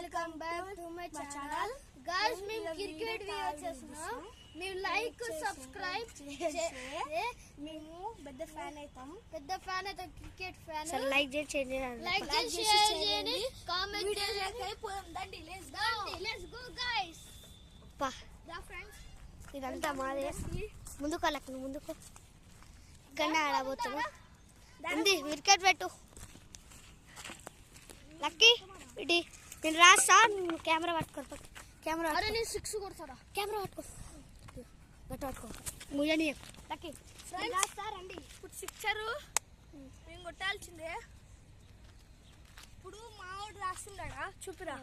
Welcome back to my channel guys. మేము cricket video చేస్తున్నాం. మీరు లైక్ సబ్స్క్రైబ్ చేస్తే మేము పెద్ద ఫ్యాన్ అవుతాం క్రికెట్ ఫ్యాన్. సరే లైక్ చేయండి, లైక్ షేర్ చేయండి, కామెంట్ చేయండి. దండి లెట్స్ గో గైస్. అబ్బా దా ఫ్రెండ్స్, ఇదంతా మాదే. ముందుకు వెళ్ళకు, ముందుకు ఇక్కడనే ఆడబోతున్నాం. ఉంది వికెట్ పెట్టు లక్కీ. ఇటీ నేను రాస్తా, నువ్వు కెమెరా పట్టుకో. కెమెరా అరే నేను 6 కొడతారా? కెమెరా పట్టుకో, గట్ట పట్టుకో. ముయ్యని లక్కీ రాస్తా రండి. ఇప్పుడు 6 మేము కొట్టాల్సిందే. ఇప్పుడు మావాడు రాస్తున్నాడా చూపిరా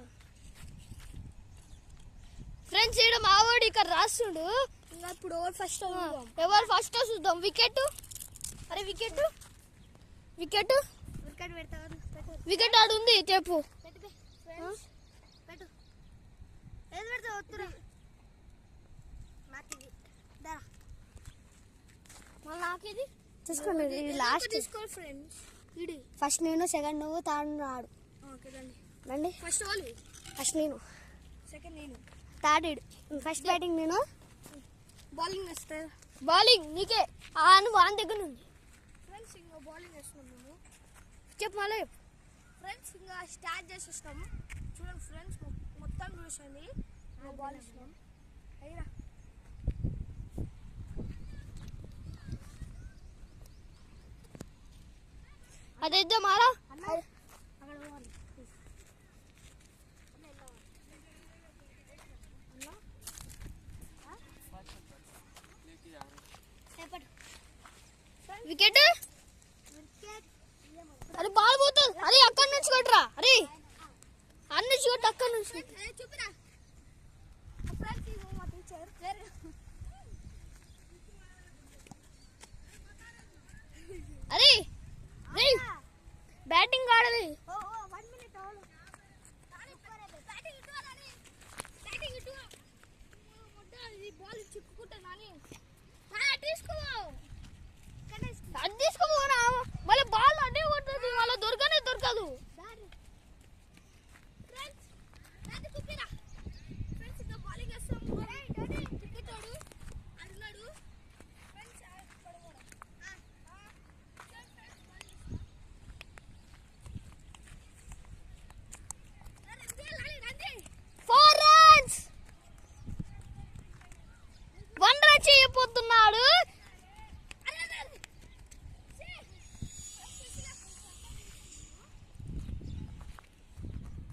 ఫ్రెండ్స్. ఇక్కడ మావాడు ఇక్కడ రాస్తుండు. ఇప్పుడు ఎవరు ఫస్ట్ చూద్దాం. వికెట్, అరే వికెట్ వికెట్ వికెట్ పెడతావు. వికెట్ ఆడు ఉంది చెప్పు. పెట్టు ఏది పెడతావు? వస్తురా మళ్ళీ నాకేది చూసుకోండి. ఇది లాస్ట్ తీసుకోవాలి ఫ్రెండ్స్. ఇది ఫస్ట్ నేను, సెకండ్ నువ్వు, థర్డ్ నువ్వు ఆడు. ఓకే రండి. రండి ఫస్ట్ వాళ్ళు, ఫస్ట్ నేను, సెకండ్ నేను, థర్డ్ ఇడు. ఫస్ట్ బ్యాటింగ్ నేను. బౌలింగ్ వేస్తా. బౌలింగ్ నీకే. నువ్వు వాన్ దగ్గర ఉంది ఫ్రెండ్స్. ఇంకా బౌలింగ్ వేస్తున్నాం మేము. చెప్పు మళ్ళీ చెప్పు ఫ్రెండ్స్. ఇంకా స్టార్ట్ చేసేస్తాము. చూడండి ఫ్రెండ్స్, మొత్తం చూసండి. బాల్ వేస్తున్నాం. అయ్యరా అదైతే మారా వికెట్. అరే బాల్ పోతుంది. అరే అక్కడి నుంచి కొట్టరా. అరే అన్ని చోట అక్కడి నుంచి చూపిరా.